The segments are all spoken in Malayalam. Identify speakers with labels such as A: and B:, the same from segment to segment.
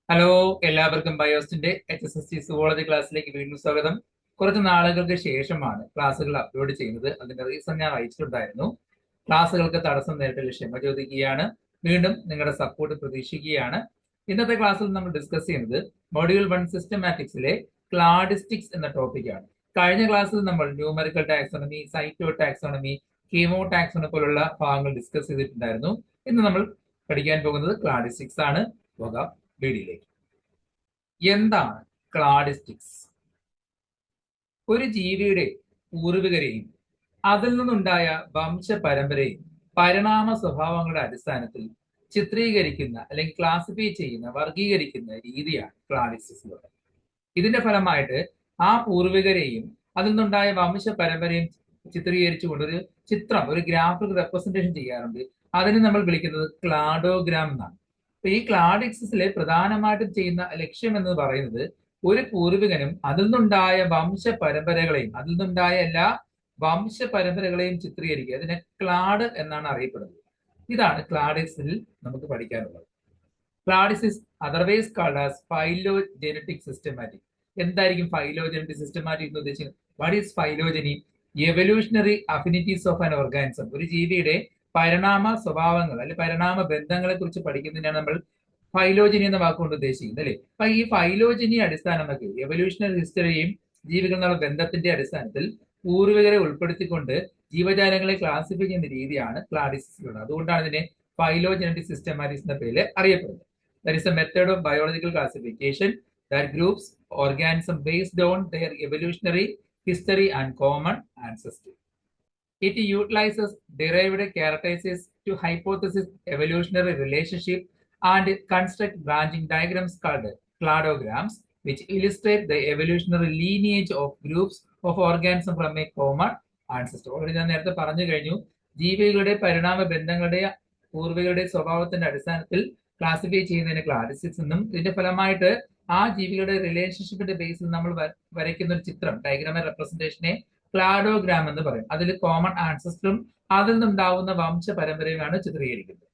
A: ഹലോ, എല്ലാവർക്കും ബയോസിന്റെ HSST സുവോളജി ക്ലാസ്സിലേക്ക് വീണ്ടും സ്വാഗതം. കുറച്ച് നാളുകൾക്ക് ശേഷമാണ് ക്ലാസ്സുകൾ അപ്ലോഡ് ചെയ്യുന്നത്. അതിന്റെ റീസൺ ഞാൻ അയച്ചിട്ടുണ്ടായിരുന്നു. ക്ലാസ്സുകൾക്ക് തടസ്സം നേരിട്ടതിൽ ക്ഷമ ചോദിക്കുകയാണ്. വീണ്ടും നിങ്ങളുടെ സപ്പോർട്ട് പ്രതീക്ഷിക്കുകയാണ്. ഇന്നത്തെ ക്ലാസ്സിൽ നമ്മൾ ഡിസ്കസ് ചെയ്യുന്നത് മൊഡ്യൂൾ 1 സിസ്റ്റമാറ്റിക്സിലെ ക്ലാഡിസ്റ്റിക്സ് എന്ന ടോപ്പിക്കാണ്. കഴിഞ്ഞ ക്ലാസ്സിൽ നമ്മൾ numerical taxonomy, cyto taxonomy, chemo taxonomy പോലുള്ള ഭാഗങ്ങൾ ഡിസ്കസ് ചെയ്തിട്ടുണ്ടായിരുന്നു. ഇന്ന് നമ്മൾ പഠിക്കാൻ പോകുന്നത് ക്ലാഡിസ്റ്റിക്സ് ആണ്. പോകാം വീഡിയോയിലേക്ക്. എന്താണ് ക്ലാഡിസ്റ്റിക്സ്? ഒരു ജീവിയുടെ പൂർവികരെയും അതിൽ നിന്നുണ്ടായ വംശ പരമ്പരയും പരിണാമ സ്വഭാവങ്ങളുടെ അടിസ്ഥാനത്തിൽ ചിത്രീകരിക്കുന്ന അല്ലെങ്കിൽ ക്ലാസിഫൈ ചെയ്യുന്ന, വർഗീകരിക്കുന്ന രീതിയാണ് ക്ലാഡിസ്റ്റിക്സ്. ഇതിന്റെ ഫലമായിട്ട് ആ പൂർവികരെയും അതിൽ നിന്നുണ്ടായ വംശ പരമ്പരയും ചിത്രീകരിച്ചുകൊണ്ട് ഒരു ചിത്രം, ഒരു ഗ്രാഫിക് റെപ്രസെന്റേഷൻ ചെയ്യാറുണ്ട്. അതിനെ നമ്മൾ വിളിക്കുന്നത് ക്ലാഡോഗ്രാം എന്നാണ്. ഈ ക്ലാഡിക്സിലെ പ്രധാനമായിട്ടും ചെയ്യുന്ന ലക്ഷ്യം എന്ന് പറയുന്നത് ഒരു പൂർവികനും അതിൽ നിന്നുണ്ടായ വംശ പരമ്പരകളെയും അതിൽ നിന്നുണ്ടായ എല്ലാ വംശ പരമ്പരകളെയും ചിത്രീകരിക്കുക. അതിനെ ക്ലാഡ് എന്നാണ് അറിയപ്പെടുന്നത്. ഇതാണ് ക്ലാഡിക്സിൽ നമുക്ക് പഠിക്കാനുള്ളത്. Cladistics otherwise called as phylogenetic systematic. എന്തായിരിക്കും ഫൈലോജെനറ്റിക് സിസ്റ്റമാറ്റിക് എന്ന് ഉദ്ദേശിക്കുന്നത്? What is phylogeny? Evolutionary affinities of an organism. ഒരു ജീവിയുടെ പരിണാമ സ്വഭാവങ്ങൾ അല്ലെങ്കിൽ പരിണാമ ബന്ധങ്ങളെ കുറിച്ച് പഠിക്കുന്നതിനാണ് നമ്മൾ ഫൈലോജനി എന്ന വാക്കുകൊണ്ട് ഉദ്ദേശിക്കുന്നത്, അല്ലേ? അപ്പൊ ഈ ഫൈലോജനി അടിസ്ഥാനമാക്കി എവല്യൂഷണറി ഹിസ്റ്ററിയും ജീവികൾ എന്നുള്ള ബന്ധത്തിന്റെ അടിസ്ഥാനത്തിൽ പൂർവികരെ ഉൾപ്പെടുത്തിക്കൊണ്ട് ജീവജാലങ്ങളെ ക്ലാസിഫൈ ചെയ്യുന്ന രീതിയാണ് ക്ലാഡിസിസ്. അതുകൊണ്ടാണ് ഇതിനെ ഫൈലോജനറ്റിക് സിസ്റ്റമാറ്റിക്സ് എന്ന പേരിൽ അറിയപ്പെടുന്നത്. That is a method of biological classification that groups organisms based on their evolutionary history and common ancestry. It utilizes derived characteristics to hypothesize evolutionary relationship and construct branching diagrams called cladograms, which illustrate the evolutionary lineage of groups of organisms from a common ancestor. Already ഞാൻ നേരത്തെ പറഞ്ഞു കഴിഞ്ഞു, ജീവികളുടെ പരിണാമ ബന്ധങ്ങളുടെ പൂർവികരുടെ സ്വഭാവത്തിന്റെ അടിസ്ഥാനത്തിൽ ക്ലാസിഫൈ ചെയ്യുന്നതിന് ക്ലാഡിസ്റ്റിക്സ് എന്നും, ഇതിന്റെ ഫലമായിട്ട് ആ ജീവികളുടെ റിലേഷൻഷിപ്പിന്റെ ബേസിൽ നമ്മൾ വരയ്ക്കുന്ന ഒരു ചിത്രം, ഡയഗ്രാമ റെപ്രസെന്റേഷനെ ക്ലാഡോഗ്രാം എന്ന് പറയും. അതിൽ കോമൺ ആൻസസ്റ്ററും അതിൽ നിന്നുണ്ടാവുന്ന വംശ പരമ്പരയുമാണ് ചിത്രീകരിക്കുന്നത്.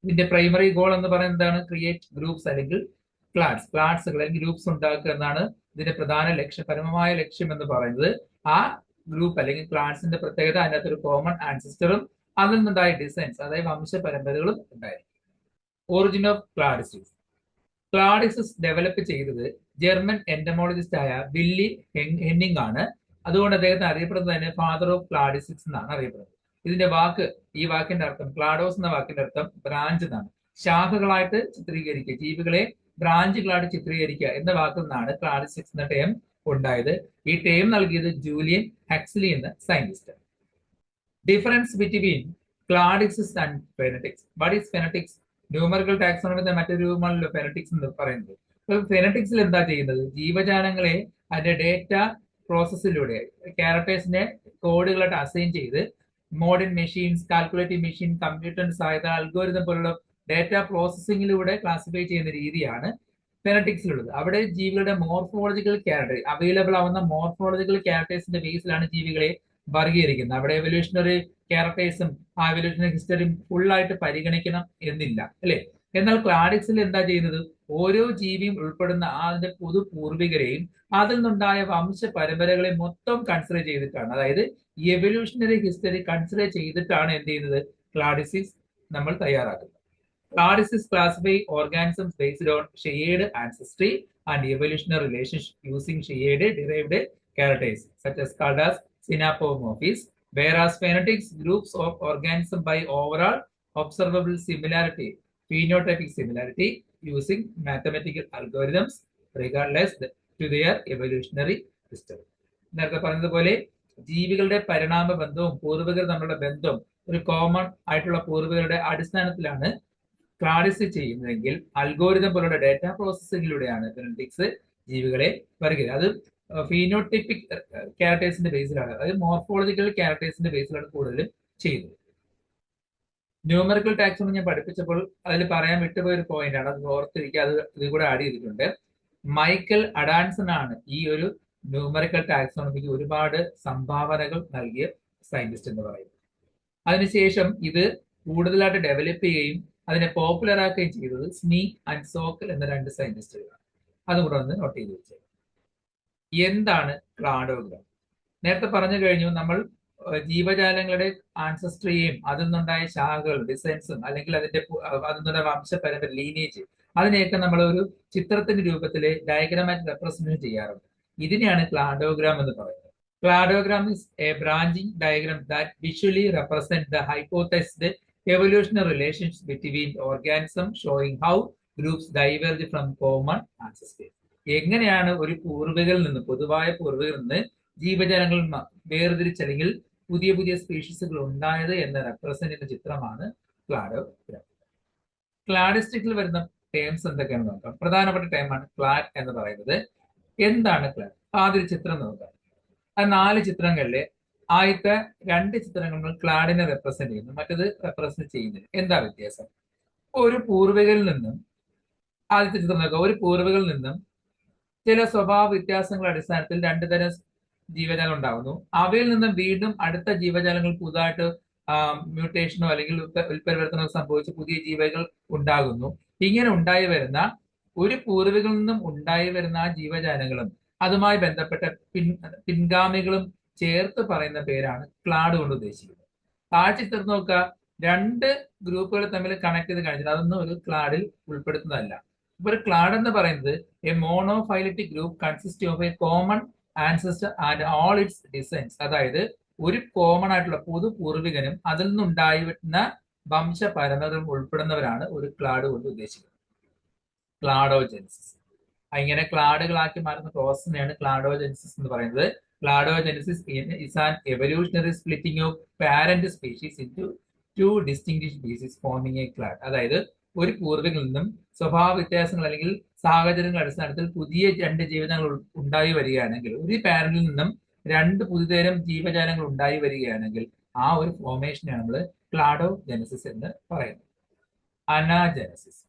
A: ഇതിന്റെ പ്രൈമറി ഗോൾ എന്ന് പറയുന്നത് എന്താണ്? ക്രിയേറ്റ് ഗ്രൂപ്പ്സ് അല്ലെങ്കിൽ ക്ലാഡ്സുകൾ അല്ലെങ്കിൽ ഗ്രൂപ്പ്സ് ഉണ്ടാക്കുക എന്നാണ് ഇതിന്റെ പ്രധാന ലക്ഷ്യം, പരമമായ ലക്ഷ്യം എന്ന് പറയുന്നത്. ആ ഗ്രൂപ്പ് അല്ലെങ്കിൽ ക്ലാഡ്സിന്റെ പ്രത്യേകത അതിനകത്ത് ഒരു കോമൺ ആൻസസ്റ്ററും അതിൽ നിന്നുണ്ടായ ഡിസൈൻസ്, അതായത് വംശ പരമ്പരകളും ഉണ്ടായിരിക്കും. Origin of cladistics. Cladistics develop ചെയ്തത് ജർമ്മൻ എന്റമോളജിസ്റ്റ് ആയ വില്ലി ഹെന്നിങ് ആണ്. അതുകൊണ്ട് അദ്ദേഹത്തെ അറിയപ്പെടുന്നത് തന്നെ ഫാദർ ഓഫ് ക്ലാഡിസിക്സ് എന്നാണ് അറിയപ്പെടുന്നത്. ഇതിന്റെ ഈ വാക്കിന്റെ അർത്ഥം, ക്ലാഡോസ് എന്ന വാക്കിന്റെ അർത്ഥം ബ്രാഞ്ച് എന്നാണ്. ശാഖകളായിട്ട് ചിത്രീകരിക്കുക, ജീവികളെ ബ്രാഞ്ചുകളായിട്ട് ചിത്രീകരിക്കുക എന്ന വാക്കിൽ നിന്നാണ് ക്ലാഡിസിക്സ് എന്ന ടേം ഉണ്ടായത്. ഈ ടേം നൽകിയത് ജൂലിയൻ ഹക്സ്ലി എന്ന scientist. Difference between cladistics and phenetics. What is phenetics? Numerical ടാക്സോണമിയുടെ മറ്റൊരു രൂപമാണല്ലോ ഫെനറ്റിക്സ് എന്ന് പറയുന്നത്. അപ്പൊ ഫെനറ്റിക്സിൽ എന്താ ചെയ്യുന്നത്? ജീവജാലങ്ങളെ അതിന്റെ ഡേറ്റ പ്രോസസ്സിലൂടെ ക്യാരക്ടേഴ്സിനെ കോഡുകളായിട്ട് അസൈൻ ചെയ്ത് modern machines, calculative machine, computer സഹായത, അൽഗോരിതം പോലുള്ള ഡേറ്റ പ്രോസസ്സിംഗിലൂടെ ക്ലാസിഫൈ ചെയ്യുന്ന രീതിയാണ് ഫെനറ്റിക്സിലുള്ളത്. അവിടെ ജീവികളുടെ മോർഫോളജിക്കൽ ക്യാരക്ടർ, അവൈലബിൾ ആവുന്ന മോർഫോളജിക്കൽ ക്യാരക്ടേഴ്സിന്റെ ബേസിലാണ് ജീവികളെ വർഗീകരിക്കുന്നത്. അവിടെ എവല്യൂഷണറി ക്യാരക്ടേഴ്സും ആ എവല്യൂഷണറി ഹിസ്റ്ററിയും ഫുള്ളായിട്ട് പരിഗണിക്കണം എന്നില്ല, അല്ലെ? എന്നാൽ ക്ലാഡിക്സിൽ എന്താ ചെയ്യുന്നത്? ഓരോ ജീവിയും ഉൾപ്പെടുന്ന അതിന്റെ പൊതു പൂർവികരെയും അതിൽ നിന്നുണ്ടായ വംശ പരമ്പരകളെ മൊത്തം കൺസിഡർ ചെയ്തിട്ടാണ്, അതായത് എവല്യൂഷണറി ഹിസ്റ്ററി കൺസിഡർ ചെയ്തിട്ടാണ് എന്ത് ചെയ്യുന്നത്? ക്ലാഡിസിസ് നമ്മൾ തയ്യാറാക്കുന്നത്. Cladistics classify organisms based on shared ancestry and evolutionary relationship using shared derived characters such as called as synapomorphies, whereas phenotypes groups of organisms by overall observable similarity, phenotypic similarity, using mathematical algorithms regardless to their evolutionary history. നേരത്തെ പറഞ്ഞതുപോലെ ജീവികളുടെ പരിണാമ ബന്ധവും പൂർവികർ തമ്മിലുള്ള ബന്ധവും ഒരു കോമൺ ആയിട്ടുള്ള പൂർവികരുടെ അടിസ്ഥാനത്തിലാണ് ക്ലാഡിസ് ചെയ്യുന്നതെങ്കിൽ അൽഗോരിതം പോലുള്ള ഡേറ്റ പ്രോസസ്സിംഗിലൂടെയാണ് ഫെനറ്റിക്സ് ജീവികളെ വർഗീകരിക്കുന്നത്. അത് ഫീനോടൈപ്പിക് ക്യാരക്ടേഴ്സിന്റെ ബേസിലാണ്, അതായത് മോർഫോളജിക്കൽ ക്യാരക്ടേഴ്സിന്റെ ബേസിലാണ് കൂടുതലും ചെയ്യുന്നത്. ന്യൂമറിക്കൽ ടാക്സോണമി ഞാൻ പഠിപ്പിച്ചപ്പോൾ അതിൽ പറയാൻ വിട്ടുപോയ ഒരു പോയിന്റ് ആണ്, അത് ഓർത്തിരിക്കുക, അത് ഇത് കൂടെ ആഡ് ചെയ്തിട്ടുണ്ട്. മൈക്കൽ അഡാൻസൺ ആണ് ഈ ഒരു ന്യൂമറിക്കൽ ടാക്സോണമിക്ക് ഒരുപാട് സംഭാവനകൾ നൽകിയ സയന്റിസ്റ്റ് എന്ന് പറയുന്നത്. അതിനുശേഷം ഇത് കൂടുതലായിട്ട് ഡെവലപ്പ് ചെയ്യുകയും അതിനെ പോപ്പുലർ ആക്കുകയും ചെയ്തത് സ്മീത്ത് ആൻഡ് സോക്കൽ എന്ന രണ്ട് സയന്റിസ്റ്റുകളാണ്. അതുകൂടെ ഒന്ന് നോട്ട് ചെയ്ത് വെച്ചത്. എന്താണ് ക്ലാഡോഗ്രാം? നേരത്തെ പറഞ്ഞു കഴിഞ്ഞു, നമ്മൾ ജീവജാലങ്ങളുടെ ആൻസസ്ട്രിയെയും അതിൽ നിന്നുണ്ടായ ശാഖകൾ, ഡിസൈൻസും അല്ലെങ്കിൽ അതിൽ നിന്നുള്ള വംശപരമ്പര, ലീനേജ്, അതിനെയൊക്കെ നമ്മൾ ഒരു ചിത്രത്തിന്റെ രൂപത്തിൽ ഡയഗ്രാമായിട്ട് റെപ്രസെന്റ് ചെയ്യാറുണ്ട്. ഇതിനെയാണ് ക്ലാഡോഗ്രാം എന്ന് പറയുന്നത്. Cladogram is a branching diagram that visually represents the hypothesized evolutionary relations between organisms, showing how groups diverge from common ancestors. എങ്ങനെയാണ് ഒരു പൂർവികരിൽ നിന്ന്, പൊതുവായ പൂർവികരിൽ നിന്ന് ജീവജാലങ്ങൾ വേർതിരിച്ചല്ലെങ്കിൽ പുതിയ പുതിയ സ്പീഷീസുകൾ ഉണ്ടായത് എന്ന റെപ്രസെന്റ് ചെയ്യുന്ന ചിത്രമാണ് ക്ലാഡോഗ്രാം. ക്ലാഡിസ്റ്റിക്കിൽ വരുന്ന ടേംസ് എന്തൊക്കെയാണെന്ന് നോക്കാം. പ്രധാനപ്പെട്ട ടേമാണ് ക്ലാഡ് എന്ന് പറയുന്നത്. എന്താണ് ക്ലാഡ്? ആദ്യ ചിത്രം നോക്കാം. ആ 4 ചിത്രങ്ങളിലെ ആദ്യത്തെ 2 ചിത്രങ്ങൾ ക്ലാഡിനെ റെപ്രസെന്റ് ചെയ്യുന്നു, മറ്റത് റെപ്രസെന്റ് ചെയ്യുന്നില്ല. എന്താ വ്യത്യാസം? ഒരു പൂർവികരിൽ നിന്നും, ആദ്യത്തെ ചിത്രം നോക്കുക, ഒരു പൂർവികരിൽ നിന്നും ചില സ്വഭാവ വ്യത്യാസങ്ങളുടെ അടിസ്ഥാനത്തിൽ 2 തരം ജീവജാലം ഉണ്ടാകുന്നു. അവയിൽ നിന്നും വീണ്ടും അടുത്ത ജീവജാലങ്ങൾ പുതുതായിട്ട് മ്യൂട്ടേഷനോ അല്ലെങ്കിൽ ഉൽപരിവർത്തനമോ സംഭവിച്ച് പുതിയ ജീവികൾ ഉണ്ടാകുന്നു. ഇങ്ങനെ ഉണ്ടായി വരുന്ന ഒരു പൂർവികരിൽ നിന്നും ഉണ്ടായി വരുന്ന ആ ജീവജാലങ്ങളും അതുമായി ബന്ധപ്പെട്ട പിൻഗാമികളും ചേർത്ത് പറയുന്ന പേരാണ് ക്ലാഡ് കൊണ്ട് ഉദ്ദേശിക്കുന്നത്. ആ ചിത്രം നോക്കുക, 2 ഗ്രൂപ്പുകൾ തമ്മിൽ കണക്ട് ചെയ്ത് കാണിച്ചത്, അതൊന്നും ഒരു ക്ലാഡിൽ ഉൾപ്പെടുത്തുന്നതല്ല. ഇപ്പൊ ഒരു ക്ലാഡ് എന്ന് പറയുന്നത് a monophyletic group consist of a common ancestor and all its descendants. അതായത് ഒരു കോമൺ ആയിട്ടുള്ള പൊതു പൂർവികനും അതിൽ നിന്നുണ്ടായി വരുന്ന വംശ പരമ്പരകളും ഉൾപ്പെടുന്നവരാണ് ഒരു ക്ലാഡ് കൊണ്ട് ഉദ്ദേശിക്കുന്നത്. ക്ലാഡോജെനിസിസ്. ഇങ്ങനെ ക്ലാഡുകളാക്കി മാറുന്ന പ്രോസസ്സിനെയാണ് ക്ലാഡോജെനിസിസ് എന്ന് പറയുന്നത്. Cladogenesis is an evolutionary splitting of parent species into 2 distinct species forming a clade. അതായത് ഒരു പൂർവികരിൽ നിന്നും സ്വഭാവ വ്യത്യാസങ്ങൾ അല്ലെങ്കിൽ സാഹചര്യങ്ങളുടെ അടിസ്ഥാനത്തിൽ പുതിയ 2 ജീവജാലങ്ങൾ ഉണ്ടായി വരികയാണെങ്കിൽ, ഒരു പാരന്റിൽ നിന്നും 2 പുതുതരം ജീവജാലങ്ങൾ ഉണ്ടായി വരികയാണെങ്കിൽ ആ ഒരു ഫോർമേഷനാണ് നമ്മൾ ക്ലാഡോജെനിസിസ് എന്ന് പറയുന്നത്. അനാജെനിസിസ്.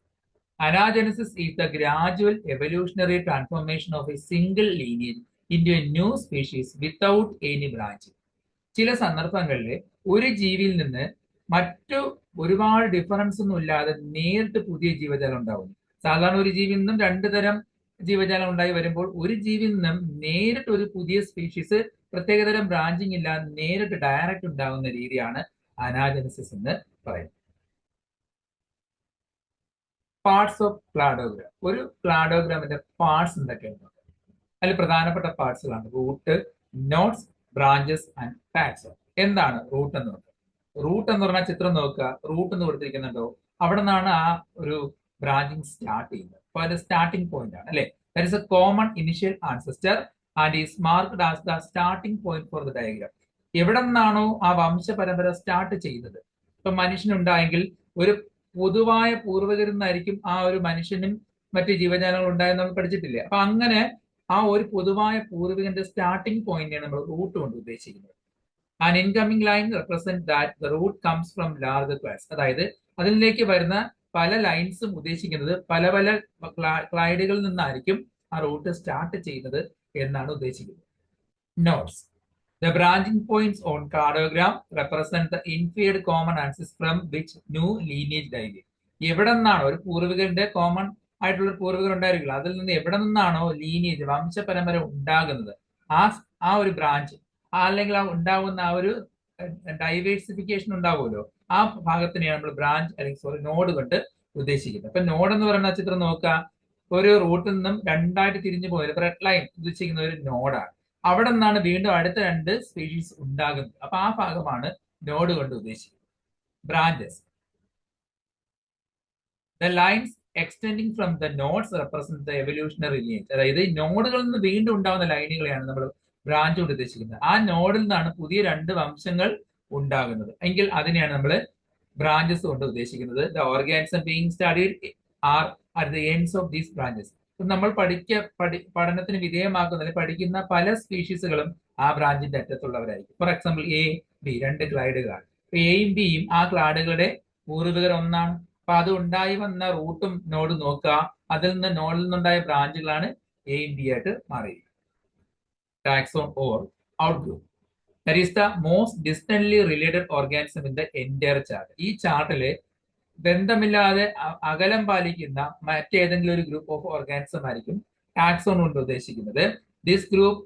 A: Anagenesis is the gradual evolutionary transformation of a single lineage into a new species without any branching. ചില സന്ദർഭങ്ങളിൽ ഒരു ജീവിയിൽ നിന്ന് മറ്റു ഒരുപാട് ഡിഫറൻസ് ഒന്നും ഇല്ലാതെ നേരിട്ട് പുതിയ ജീവജാലം ഉണ്ടാകുന്നു. സാധാരണ ഒരു ജീവിയിൽ നിന്നും 2 തരം ജീവജാലം ഉണ്ടായി വരുമ്പോൾ ഒരു ജീവിയിൽ നിന്നും നേരിട്ട് ഒരു പുതിയ സ്പീഷീസ് പ്രത്യേകതരം ബ്രാഞ്ചിങ് ഇല്ലാതെ നേരിട്ട് ഡയറക്റ്റ് ഉണ്ടാകുന്ന രീതിയാണ് അനാജെനിസിസ് എന്ന് പറയുന്നത്. Parts of cladogram. ഒരു ക്ലാഡോഗ്രാമിന്റെ പാർട്സ് എന്തൊക്കെയാണ്? അതിൽ പ്രധാനപ്പെട്ട പാർട്സുകളാണ് root, nodes, branches and taxa. എന്താണ് റൂട്ട് എന്ന് നോക്കുക? റൂട്ട് എന്ന് പറഞ്ഞാൽ ചിത്രം നോക്കുക, റൂട്ട് എന്ന് കൊടുത്തിരിക്കുന്നുണ്ടോ, അവിടെ നിന്നാണ് ആ ഒരു ബ്രാഞ്ചിങ് സ്റ്റാർട്ട് ചെയ്യുന്നത്. അപ്പൊ അത് സ്റ്റാർട്ടിംഗ് പോയിന്റ് ആണ് അല്ലെ. That is a common initial ancestor and is marked as the starting point for the diagram. എവിടെ നിന്നാണോ ആ വംശ പരമ്പര സ്റ്റാർട്ട് ചെയ്യുന്നത്, ഇപ്പൊ മനുഷ്യനുണ്ടായെങ്കിൽ ഒരു പൊതുവായ പൂർവികരിൽ നിന്നായിരിക്കും ആ ഒരു മനുഷ്യനും മറ്റു ജീവജാലങ്ങളും ഉണ്ടായെന്ന് നമ്മൾ പഠിച്ചിട്ടില്ലേ. അപ്പൊ അങ്ങനെ ആ ഒരു പൊതുവായ പൂർവികന്റെ സ്റ്റാർട്ടിംഗ് പോയിന്റാണ് നമ്മൾ റൂട്ട് കൊണ്ട് ഉദ്ദേശിക്കുന്നത്. And incoming line represent that the root comes from larger class. അതായത് അതിലേക്ക് വരുന്ന പല ലൈൻസും ഉദ്ദേശിക്കുന്നത് പല പല ക്ലൈഡുകളിൽ നിന്നായിരിക്കും ആ റൂട്ട് സ്റ്റാർട്ട് ചെയ്യുന്നത് എന്നാണ് ഉദ്ദേശിക്കുന്നത്. Notes. The branching points on cladogram represent the inferred common ancestors from which new lineage diverged. എവിടെ നിന്നാണോ ഒരു പൂർവികന്റെ കോമൺ ആയിട്ടുള്ള പൂർവികർ ഉണ്ടായിരിക്കില്ല, അതിൽ നിന്ന് എവിടെ നിന്നാണോ ലീനിയേജ് വംശപരമ്പര ഉണ്ടാകുന്നത്, ആ ഒരു ബ്രാഞ്ച് അല്ലെങ്കിൽ ആ ഉണ്ടാകുന്ന ആ ഒരു ഡൈവേഴ്സിഫിക്കേഷൻ ഉണ്ടാവുമല്ലോ, ആ ഭാഗത്തിനെയാണ് നമ്മൾ ബ്രാഞ്ച് അല്ലെങ്കിൽ നോഡ് കൊണ്ട് ഉദ്ദേശിക്കുന്നത്. അപ്പൊ നോഡ് എന്ന് പറയുന്ന ചിത്രം നോക്കുക, ഒരു റൂട്ടിൽ നിന്നും 2ആയിട്ട് തിരിഞ്ഞു പോയത് റെഡ് ലൈൻ ഉദ്ദേശിക്കുന്ന ഒരു നോഡാണ്. അവിടെ നിന്നാണ് വീണ്ടും അടുത്ത 2 സ്പീഷീസ് ഉണ്ടാകുന്നത്. അപ്പൊ ആ ഭാഗമാണ് നോഡ് കൊണ്ട് ഉദ്ദേശിക്കുന്നത്. Branches. The lines extending from the nodes represent the evolutionary lineage. അതായത് നോഡുകളിൽ നിന്ന് വീണ്ടും ഉണ്ടാകുന്ന ലൈനുകളെയാണ് നമ്മൾ ബ്രാഞ്ച് കൊണ്ട് ഉദ്ദേശിക്കുന്നത്. ആ നോഡിൽ നിന്നാണ് പുതിയ 2 വംശങ്ങൾ ഉണ്ടാകുന്നത് എങ്കിൽ അതിനെയാണ് നമ്മൾ ബ്രാഞ്ചസ് കൊണ്ട് ഉദ്ദേശിക്കുന്നത്. The organism being studied are at the ends of these branches. നമ്മൾ പഠനത്തിന് വിധേയമാക്കുന്ന പഠിക്കുന്ന പല സ്പീഷീസുകളും ആ ബ്രാഞ്ചിന്റെ അറ്റത്തുള്ളവരായിരിക്കും. ഫോർ എക്സാമ്പിൾ എ, ബി 2 ക്ലൈഡുകളാണ്. എയും ബിയും ആ ക്ലാഡുകളുടെ പൂർവികർ ഒന്നാണ്. അപ്പൊ അത് ഉണ്ടായി വന്ന റൂട്ടും നോഡും നോക്കുക, അതിൽ നിന്ന് നോഡിൽ നിന്നുണ്ടായ ബ്രാഞ്ചുകളാണ് എയും ബി ആയിട്ട് മാറിയിരിക്കുന്നത്. Taxon or outgroup. That is the most distantly related organism in the entire chart. ഈ ചാർട്ടിലെ ബന്ധമില്ലാതെ അകലം പാലിക്കുന്ന മറ്റേതെങ്കിലും ഒരു ഗ്രൂപ്പ് ഓഫ് ഓർഗാനിസം ആയിരിക്കും ടാക്സോൺ കൊണ്ട് ഉദ്ദേശിക്കുന്നത്. This group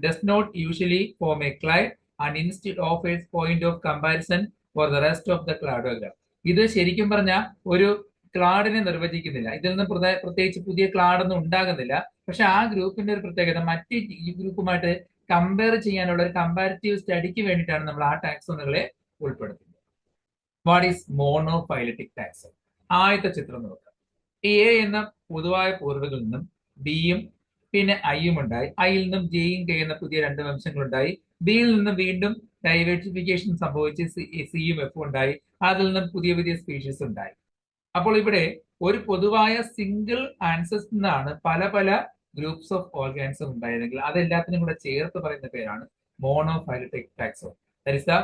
A: does not usually form a clade and instead of a point of comparison for the rest of the cladogram. ഇത് ശരിക്കും പറഞ്ഞാൽ ഒരു ക്ലാഡിനെ നിർവചിക്കുന്നില്ല. ഇതിൽ നിന്ന് പ്രത്യേകിച്ച് പുതിയ ക്ലാഡൊന്നും ഉണ്ടാകുന്നില്ല. പക്ഷെ ആ ഗ്രൂപ്പിന്റെ ഒരു പ്രത്യേകത മറ്റ് ഗ്രൂപ്പുമായിട്ട് കമ്പയർ ചെയ്യാനുള്ള ഒരു കമ്പാരിറ്റീവ് സ്റ്റഡിക്ക് വേണ്ടിയിട്ടാണ് നമ്മൾ ആ ടാക്സോണുകളെ ഉൾപ്പെടുത്തുന്നത്. What is monophyletic taxon? ആദ്യത്തെ ചിത്രം നോക്കാം. എ എന്ന പൊതുവായ പൂർവികളിൽ നിന്നും ബിയും പിന്നെ ഐയും ഉണ്ടായി. ഐയിൽ നിന്നും ജെയും കെ എന്ന പുതിയ രണ്ട് വംശങ്ങളുണ്ടായി. ബിയിൽ നിന്നും വീണ്ടും ഡൈവേർസിഫിക്കേഷൻ സംഭവിച്ച് സിയും എഫും ഉണ്ടായി. അതിൽ നിന്നും പുതിയ പുതിയ സ്പീഷീസ് ഉണ്ടായി. അപ്പോൾ ഇവിടെ ഒരു പൊതുവായ സിംഗിൾ ആൻസസ്റ്റർ നിന്നാണ് പല പല ഗ്രൂപ്പ്സ് ഓഫ് ഓർഗാനിസം ഉണ്ടായതെങ്കിൽ അതെല്ലാത്തിനും കൂടെ ചേർത്ത് പറയുന്ന പേരാണ് monophyletic taxon. That is the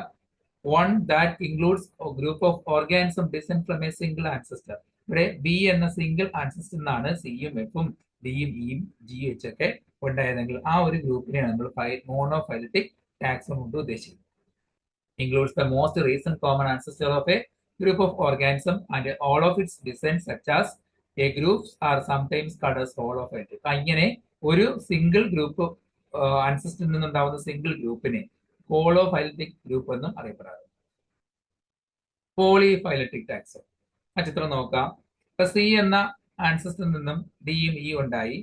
A: one that includes a group of organisms descend from a single ancestor. ഇവിടെ ബി എന്ന സിംഗിൾ ആൻസസ്റ്റർ നിന്നാണ് സിയും എഫും ഡിയും ഇയും ജിയും എച്ച് ഒക്കെ ഉണ്ടായതെങ്കിൽ ആ ഒരു ഗ്രൂപ്പിനെയാണ് നമ്മൾ മോണോഫൈലറ്റിക് ടാക്സോൺ കൊണ്ട് ഉദ്ദേശിക്കുന്നത്. Includes the most recent common ancestor of a group of organism and all of its descendants such as a groups are sometimes called as holophyletic. അങ്ങനെ ഒരു സിംഗിൾ ഗ്രൂപ്പ് ആൻസസ്റ്ററിൽ നിന്നുണ്ടാവുന്ന സിംഗിൾ ഗ്രൂപ്പിനെ ഹോളോഫൈലറ്റിക് ഗ്രൂപ്പ് എന്നും അറിയപ്പെടാറ്. Polyphyletic taxon. ആ ചിത്രം നോക്കാം. ഇപ്പൊ സി എന്ന ആൻസസ്റ്ററിൽ നിന്നും ഡിയും ഇയും ഉണ്ടായി.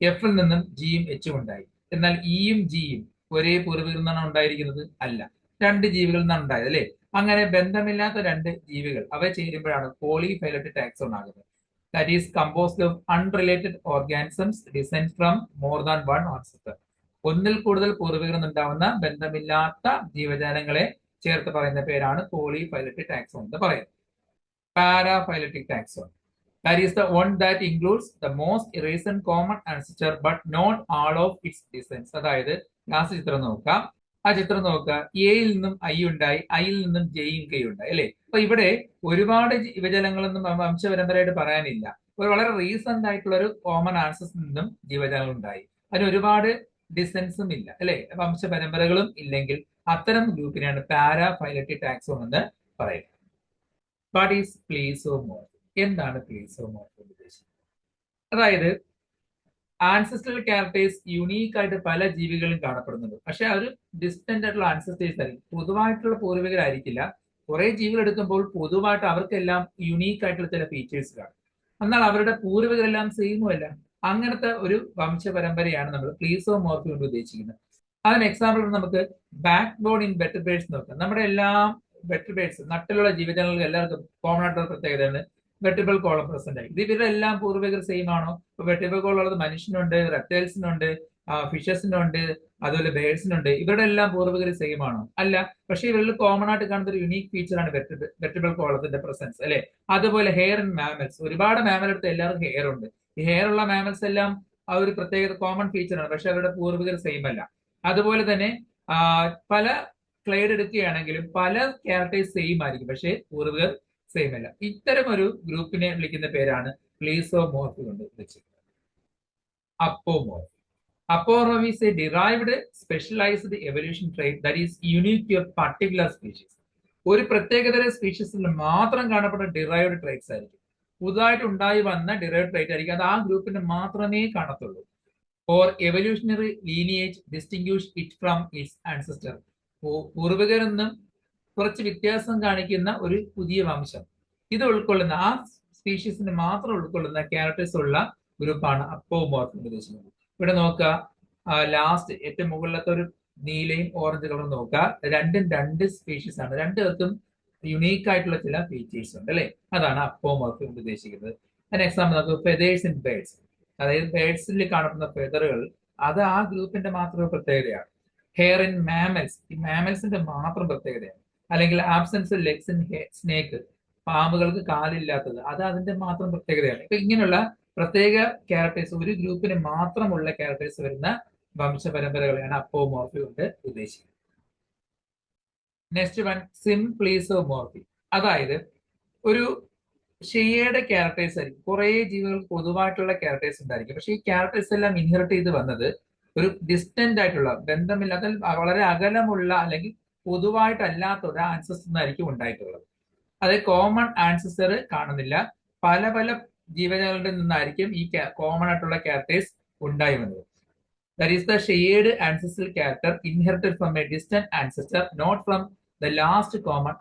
A: എഫിൽ നിന്നും ജിയും എച്ചും ഉണ്ടായി. എന്നാൽ ഇയും ജിയും ഒരേ പൂർവികരിൽ നിന്നാണ് ഉണ്ടായിരിക്കുന്നത്? അല്ല, രണ്ട് ജീവികളിൽ നിന്നാണ് ഉണ്ടായത് അല്ലെ. അങ്ങനെ ബന്ധമില്ലാത്ത രണ്ട് ജീവികൾ അവ ചേരുമ്പോഴാണ് പോളിഫൈലറ്റിക് ടാക്സോൺ ആകുന്നത്. That is composed of unrelated organisms descend from more than one ancestor. ഒന്നിൽ കൂടുതൽ പൂർവികരിൽ നിന്നുണ്ടാവുന്ന ബന്ധമില്ലാത്ത ജീവജാലങ്ങളെ ചേർത്ത് പറയുന്ന പേരാണ് പോളിഫൈലറ്റിക് ടാക്സോൺ എന്ന് പറയുന്നത്. Paraphyletic taxon. That is the one that includes the most recent common ancestor but not all of its descendants. അതായത് ലാസ്റ്റ് ചിത്രം നോക്കാം. ആ ചിത്രം നോക്കുക. എയിൽ നിന്നും ഐ ഉണ്ടായി, ഐയിൽ നിന്നും ജെയും കെ ഉണ്ടായി അല്ലെ. അപ്പൊ ഇവിടെ ഒരുപാട് ജീവജാലങ്ങളൊന്നും വംശപരമ്പരയായിട്ട് പറയാനില്ല. ഒരു വളരെ റീസെന്റ് ആയിട്ടുള്ള ഒരു കോമൺ ആൻസസ്റ്ററിൽ നിന്നും ജീവജാലങ്ങൾ ഉണ്ടായി. അതിന് ഒരുപാട് ഡിസെൻസും ഇല്ല അല്ലെ, വംശപരമ്പരകളും ഇല്ലെങ്കിൽ അത്തരം ഗ്രൂപ്പിനെയാണ് പാരാഫൈലറ്റിക് ടാക്സോൺ എന്ന് പറയുന്നത്. What is plesiomorphy? എന്താണ് പ്ലീസോമോർഫി ഉദ്ദേശിക്കുന്നത്? അതായത് ആൻസെസ്ട്രൽ ക്യാരക്ടേഴ്സ് യുണീക്ക് ആയിട്ട് പല ജീവികളും കാണപ്പെടുന്നുണ്ട്. പക്ഷെ അവർ ഡിസ്റ്റന്റ് ആയിട്ടുള്ള ആൻസെസ്റ്റേഴ്സ് ആയിരിക്കും, പൊതുവായിട്ടുള്ള പൂർവികരായിരിക്കില്ല. കുറെ ജീവികൾ എടുക്കുമ്പോൾ പൊതുവായിട്ട് അവർക്കെല്ലാം യുണീക്ക് ആയിട്ടുള്ള ചില ഫീച്ചേഴ്സ് കാണും. എന്നാൽ അവരുടെ പൂർവികരെല്ലാം സെയിമും അല്ല. അങ്ങനത്തെ ഒരു വംശപരമ്പരയാണ് നമ്മൾ പ്ലീസോമോർഫി കൊണ്ട് ഉദ്ദേശിക്കുന്നത്. അതിന് എക്സാമ്പിൾ നമുക്ക് ബാക്ക് ബോൺ ഇൻ വെർട്ടിബ്രേറ്റ്സ് നോക്കാം. നമ്മുടെ എല്ലാം വെർട്ടിബ്രേറ്റ്സ്, നട്ടിലുള്ള ജീവജാലങ്ങൾക്ക് എല്ലാവർക്കും കോമൺ ആയിട്ടുള്ള പ്രത്യേകതയാണ് വെർട്ടിബ്രൽ കോളം പ്രസന്റ് ആയി. ഇത് ഇവരുടെ എല്ലാം പൂർവികർ സെയിം ആണോ? ഇപ്പൊ വെർട്ടിബ്രൽ കോളം ഉള്ളത് മനുഷ്യനുണ്ട്, റെപ്റ്റൈൽസിനുണ്ട്, ഫിഷസിനുണ്ട്, അതുപോലെ ബേഡ്സിനുണ്ട്. ഇവരുടെ എല്ലാം പൂർവികർ സെയിം ആണോ? അല്ല. പക്ഷെ ഇവരിൽ കോമൺ ആയിട്ട് കാണുന്ന ഒരു യുണീക് ഫീച്ചറാണ് വെർട്ടിബ്രൽ കോളത്തിന്റെ പ്രസൻസ് അല്ലെ. അതുപോലെ ഹെയർ ഇൻ മാമൽസ്, ഒരുപാട് മാമൽ എടുത്ത് എല്ലാവർക്കും ഹെയർ ഉണ്ട്. ഈ ഹെയർ ഉള്ള മാമൽസ് എല്ലാം ആ ഒരു പ്രത്യേകത കോമൺ ഫീച്ചറാണ്, പക്ഷെ അവരുടെ പൂർവികർ സെയിം അല്ല. അതുപോലെ തന്നെ പല ക്ലൈഡ് എടുക്കുകയാണെങ്കിലും പല ക്യാരക്ടേഴ്സ് സെയിം ആയിരിക്കും, പക്ഷെ പൂർവികർ സെയിം അല്ല. ഇത്തരം ഒരു ഗ്രൂപ്പിനെ വിളിക്കുന്ന പേരാണ് പ്ലീസോമോർഫി കൊണ്ട് വെച്ചിരിക്കുന്നത്. അപ്പോമോർഫി. Apomorphism is a derived specialized evolution trait that is unique to a particular species. ഒരു പ്രത്യേകതര സ്പീഷീസിൽ മാത്രം കാണപ്പെടുന്ന ഡിറൈവ്ഡ് ട്രൈറ്റ്സ് ആയിരിക്കും. പുതുതായിട്ട് ഉണ്ടായി വന്ന ഡിറൈവ്ഡ് ട്രൈറ്റ് ആയിരിക്കും. അത് ആ ഗ്രൂപ്പിന് മാത്രമേ കാണത്തുള്ളൂ. For evolutionary lineage distinguish it from its ancestor. പൂർവികരിൽ നിന്നും കുറച്ച് വ്യത്യാസം കാണിക്കുന്ന ഒരു പുതിയ വംശം, ഇത് ഉൾക്കൊള്ളുന്ന ആ സ്പീഷീസിന് മാത്രം ഉൾക്കൊള്ളുന്ന ക്യാരക്ടേഴ്സ് ഉള്ള ഗ്രൂപ്പാണ് അപ്പോമോർഫി ഉദ്ദേശിക്കുന്നത്. ഇവിടെ നോക്കുക, ലാസ്റ്റ് ഏറ്റവും മുകളിലത്തെ ഒരു നീലയും ഓറഞ്ച് കളറും നോക്കുക. രണ്ടും രണ്ട് സ്പീഷീസ് ആണ്. രണ്ടുപേർക്കും യുണീക്ക് ആയിട്ടുള്ള ചില ഫീച്ചേഴ്സ് ഉണ്ട് അല്ലെ. അതാണ് അപ്പോമോർഫി ഉദ്ദേശിക്കുന്നത്. അതിന് എക്സാമ്പിൾ നമുക്ക് ഫെതേഴ്സ് ഇൻ ബേഡ്സ്. അതായത് ബേഡ്സിൽ കാണപ്പെടുന്ന ഫെതറുകൾ അത് ആ ഗ്രൂപ്പിന്റെ മാത്രം പ്രത്യേകതയാണ്. ഹെയർ ഇൻ മാമൽസ്, ഈ മാമൽസിന്റെ മാത്രം പ്രത്യേകതയാണ്. അല്ലെങ്കിൽ ആബ്സെൻസ് ലെഗ്സ് ഇൻ സ്നേക്ക്, പാമ്പുകൾക്ക് കാലില്ലാത്തത്, അത് അതിന്റെ മാത്രം പ്രത്യേകതയാണ്. ഇപ്പൊ ഇങ്ങനെയുള്ള പ്രത്യേക ക്യാരക്ടേഴ്സ്, ഒരു ഗ്രൂപ്പിന് മാത്രമുള്ള ക്യാരക്ടേഴ്സ് വരുന്ന വംശപരമ്പരകളെയാണ് അപ്പോമോർഫി കൊണ്ട് ഉദ്ദേശിക്കുന്നത്. Next one symplesiomorphy. അതായത് ഒരു ഷെയ്ഡ് ക്യാരക്ടേഴ്സ് ആയിരിക്കും. കുറെ ജീവികൾക്ക് പൊതുവായിട്ടുള്ള ക്യാരക്ടേഴ്സ് ഉണ്ടായിരിക്കും. പക്ഷെ ഈ ക്യാരക്ടേഴ്സ് എല്ലാം ഇൻഹെറിറ്റ് ചെയ്ത് വന്നത് ഒരു ഡിസ്റ്റന്റ് ആയിട്ടുള്ള, ബന്ധമില്ലാത്ത, വളരെ അകലമുള്ള അല്ലെങ്കിൽ പൊതുവായിട്ടല്ലാത്ത ഒരു ആൻസസ്റ്റർ നിന്നായിരിക്കും ഉണ്ടായിട്ടുള്ളത്. അത് കോമൺ ആൻസിസ്റ്റർ കാണുന്നില്ല. പല പല ജീവജാലങ്ങളിൽ നിന്നായിരിക്കും ഈ കോമൺ ആയിട്ടുള്ള ക്യാരക്ടേഴ്സ് ഉണ്ടായി വന്നത്. That is the shared ancestral character inherited from a distant ancestor, not from the last common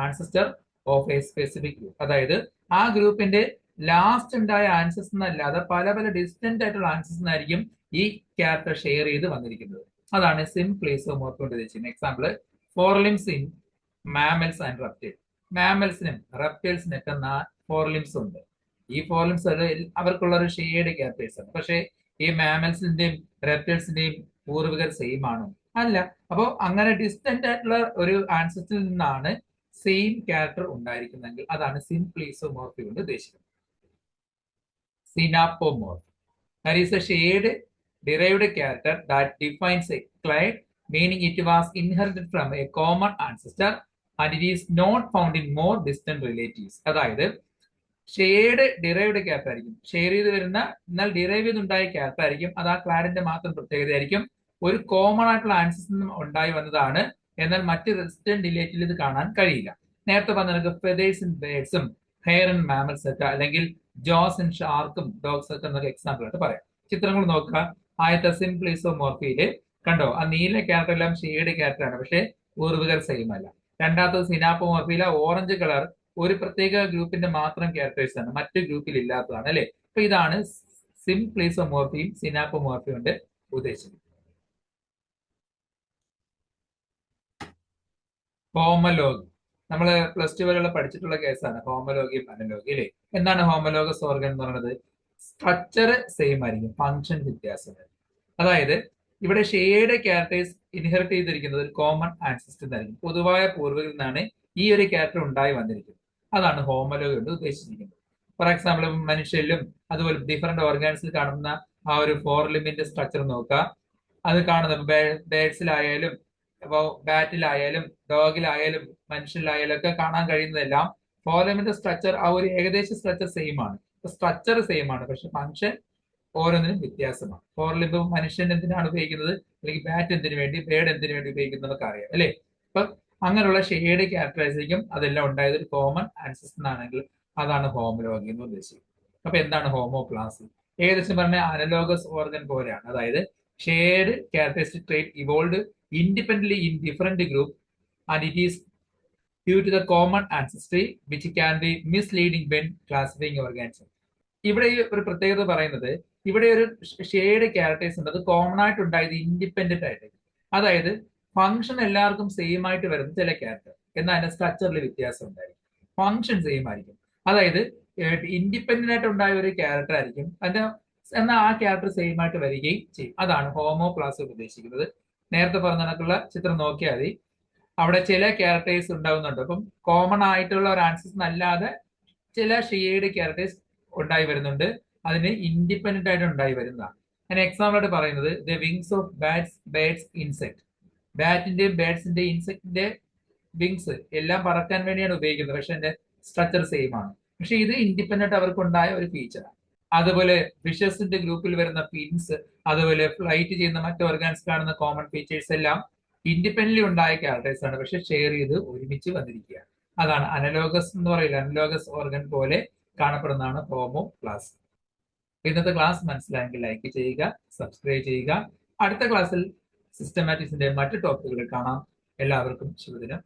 A: ancestor of a specific group. അതായത് ആ ഗ്രൂപ്പിന്റെ ലാസ്റ്റ് ഉണ്ടായ ആൻസസ് എന്നല്ലാതെ പല പല ഡിസ്റ്റന്റ് ആയിട്ടുള്ള ആൻസസ് എന്നായിരിക്കും ഈ ക്യാരക്ടർ ഷെയർ ചെയ്ത് വന്നിരിക്കുന്നത്. അതാണ് സിംപ്ലേസോമോർഫി കൊണ്ട് ഉദ്ദേശിക്കുന്നത്. Example, forelimbs in mammals and reptile. മാമൽസിനും റെപ്റ്റൈൽസിനൊക്കെ 4 limbs ഉണ്ട്. ഈ 4 limbs അവർക്കുള്ള ഒരു ഷെയ്ഡ് ക്യാരക്ടേഴ്സ് ആണ്. പക്ഷേ ഈ മാമൽസിന്റെയും റെപ്റ്റൈൽസിന്റെയും പൂർവികർ സെയിം ആണോ? അല്ല. അപ്പോൾ അങ്ങനെ ഡിസ്റ്റന്റ് ആയിട്ടുള്ള ഒരു ആൻസസ്റ്റിൽ നിന്നാണ് സെയിം ക്യാരക്ടർ ഉണ്ടായിരിക്കുന്നതെങ്കിൽ അതാണ് സിംപ്ലീസോമോർഫി കൊണ്ട് ഉദ്ദേശിക്കുന്നത്. Synapomorphy, that is a shared derived character that defines a clade, meaning it was inherited from a common ancestor and it is not found in more distant relatives. അതായത് ഷെയ്ഡ് ഡിറൈവ്ഡ് ക്യാരക്ടർ ആയിരിക്കും, ഷെയർ ചെയ്ത് വരുന്ന എന്നാൽ ഡിറൈവ് ചെയ്തുണ്ടായ ക്യാരക്ടർ ആയിരിക്കും. അത് ആ ക്ലാഡിന്റെ മാത്രം പ്രത്യേകതയായിരിക്കും. ഒരു കോമൺ ആയിട്ടുള്ള ആൻസസ് നിന്നും ഉണ്ടായി വന്നതാണ്, എന്നാൽ മറ്റ് ഡിസ്റ്റന്റ് റിലേറ്റീവിൽ ഇത് കാണാൻ കഴിയില്ല. നേരത്തെ പറഞ്ഞ ഫെദേഴ്സ് ഇൻ ബേർഡ്സും ഹെയർ ഇൻ മാമൽസ് ഒക്കെ, അല്ലെങ്കിൽ ജോസ് ഇൻ ഷാർക്കും ഡോഗ്സ് ഒക്കെ എന്നൊക്കെ എക്സാമ്പിൾ ആയിട്ട് പറയാം. ചിത്രങ്ങൾ നോക്കുക. ആദ്യത്തെ സിംപ്ലീസോമോർഫിയില് കണ്ടോ, ആ നീല ക്യാരക്ടർ എല്ലാം ഷെയ്ഡ് ക്യാരക്ടർ ആണ്, പക്ഷെ പൂർവികർ സെയിം അല്ല. രണ്ടാമത്തത് സിനാപ്പോമോർഫിയിലെ ഓറഞ്ച് കളർ ഒരു പ്രത്യേക ഗ്രൂപ്പിന്റെ മാത്രം ക്യാരക്ടേഴ്സ് ആണ്, മറ്റു ഗ്രൂപ്പിൽ ഇല്ലാത്തതാണ് അല്ലെ. അപ്പൊ ഇതാണ് സിംപ്ലീസോമോർഫിയും സിനാപ്പോമോർഫിയും കൊണ്ട് ഉദ്ദേശിക്കുന്നത്. ഹോമലോഗി, നമ്മൾ +2 വരെയുള്ള പഠിച്ചിട്ടുള്ള കേസാണ് ഹോമലോഗിയും അനലോഗി അല്ലെ. എന്താണ് ഹോമലോഗസ് ഓർഗൻ എന്ന് പറയുന്നത്? സ്ട്രക്ചർ സെയിം ആയിരിക്കും, ഫംഗ്ഷൻ വ്യത്യാസമായിരിക്കും. അതായത് ഇവിടെ ഷെയ്ഡ് ക്യാരക്ടേഴ്സ് ഇൻഹെറിറ്റ് ചെയ്തിരിക്കുന്നത് ഒരു കോമൺ ആൻസിസ്റ്റർ എന്നായിരിക്കും. പൊതുവായ പൂർവികരിൽ നിന്നാണ് ഈ ഒരു ക്യാരക്ടർ ഉണ്ടായി വന്നിരിക്കുന്നത്. അതാണ് ഹോമലോഗി കൊണ്ട് ഉദ്ദേശിച്ചിരിക്കുന്നത്. ഫോർ എക്സാമ്പിൾ, മനുഷ്യരിലും അതുപോലെ ഡിഫറെന്റ് ഓർഗാൻസിൽ കാണുന്ന ആ ഒരു 4 ലിംബിന്റെ സ്ട്രക്ചർ നോക്കുക. അത് കാണുന്നത് ബേഡ്സിലായാലും ബാറ്റിലായാലും ഡോഗിലായാലും മനുഷ്യരിലായാലും ഒക്കെ കാണാൻ കഴിയുന്നതെല്ലാം 4 ലിംബിന്റെ സ്ട്രക്ചർ ആ ഒരു ഏകദേശ സ്ട്രക്ചർ സെയിം ആണ്. സ്ട്രക്ചർ സെയിം ആണ്, പക്ഷെ ഫംഗ്ഷൻ ഓരോന്നിനും വ്യത്യാസമാണ്. 4 ലിംബ് മനുഷ്യൻ എന്തിനാണ് ഉപയോഗിക്കുന്നത്, അല്ലെങ്കിൽ ബാറ്റ് എന്തിനു വേണ്ടി, ബേഡ് എന്തിനു വേണ്ടി ഉപയോഗിക്കുന്നതൊക്കെ അറിയാം അല്ലെ. അപ്പൊ അങ്ങനെയുള്ള ഷെയ്ഡ് ക്യാരക്ടറൈസിക്കും അതെല്ലാം ഉണ്ടായത് ഒരു കോമൺ ആൻസിസ്റ്റർ ആണെങ്കിൽ അതാണ് ഹോമലോഗി എന്ന് ഉദ്ദേശിക്കുന്നത്. അപ്പൊ എന്താണ് ഹോമോപ്ലാസി? ഏകദേശം പറഞ്ഞ അനലോഗസ് ഓർഗൻ പോലെയാണ്. അതായത് shared characteristic trait evolve independently in different group and it is due to the common ancestry which can be misleading when classifying organism. ഇവിടെ ഈ ഒരു പ്രത്യേകത പറയുന്നത്, ഇവിടെ ഒരു ഷെയ്ഡ് ക്യാരക്ടേഴ്സ് ഉണ്ട്, അത് കോമൺ ആയിട്ട് ഉണ്ടായത് ഇൻഡിപെൻഡന്റ് ആയിട്ട്. അതായത് ഫംഗ്ഷൻ എല്ലാവർക്കും സെയിം ആയിട്ട് വരുന്ന ചില ക്യാരക്ടർ, എന്നാൽ അതിന്റെ സ്ട്രക്ചറിൽ വ്യത്യാസം ഉണ്ടായിരിക്കും. ഫംഗ്ഷൻ സെയിം ആയിരിക്കും. അതായത് ഇൻഡിപെൻഡന്റ് ആയിട്ട് ഉണ്ടായ ഒരു ക്യാരക്ടർ ആയിരിക്കും അതിന്റെ, എന്നാൽ ആ ക്യാരക്ടർ സെയിം ആയിട്ട് വരികയും ചെയ്യും. അതാണ് ഹോമോപ്ലാസി ഉദ്ദേശിക്കുന്നത്. നേരത്തെ പറഞ്ഞ കണക്കുള്ള ചിത്രം നോക്കിയാൽ മതി. അവിടെ ചില ക്യാരക്ടേഴ്സ് ഉണ്ടാവുന്നുണ്ട്. അപ്പം കോമൺ ആയിട്ടുള്ള ഒരു ആൻസസ് അല്ലാതെ ചില ഷെയ്ഡ് ക്യാരക്ടേഴ്സ് ഉണ്ടായി വരുന്നുണ്ട്. അതിന് ഇൻഡിപെൻഡന്റ് ആയിട്ട് ഉണ്ടായി വരുന്നതാണ്. അതിന് എക്സാമ്പിൾ ആയിട്ട് പറയുന്നത് the wings of birds insect. ബാറ്റിന്റെയും ബേഡ്സിന്റെയും ഇൻസെക്ടിന്റെ വിങ്സ് എല്ലാം പറക്കാൻ വേണ്ടിയാണ് ഉപയോഗിക്കുന്നത്, പക്ഷെ അതിന്റെ സ്ട്രക്ചർ സെയിം ആണ്. പക്ഷെ ഇത് ഇൻഡിപെൻഡന്റ് അവർക്കുണ്ടായ ഒരു ഫീച്ചറാണ്. അതുപോലെ ഫിഷസിന്റെ ഗ്രൂപ്പിൽ വരുന്ന ഫിൻസ്, അതുപോലെ ഫ്ലൈറ്റ് ചെയ്യുന്ന മറ്റ് ഓർഗാൻസ് കാണുന്ന കോമൺ ഫീച്ചേഴ്സ് എല്ലാം ഇൻഡിപെൻഡന്റ്ലി ഉണ്ടായ ക്യാരക്ടേഴ്സ് ആണ്, പക്ഷെ ഷെയർ ചെയ്ത് ഒരുമിച്ച് വന്നിരിക്കുകയാണ്. അതാണ് അനലോഗസ് എന്ന് പറയുന്നത്. അനലോഗസ് ഓർഗൻ പോലെ കാണപ്പെടുന്നതാണ് ഹോമോപ്ലാസി. ഇന്നത്തെ ക്ലാസ് മനസ്സിലായെങ്കിൽ ലൈക്ക് ചെയ്യുക, സബ്സ്ക്രൈബ് ചെയ്യുക. അടുത്ത ക്ലാസ്സിൽ സിസ്റ്റമാറ്റിക്സിന്റെ മറ്റു ടോപ്പിക്കുകൾ കാണാം. എല്ലാവർക്കും ശുഭദിനം.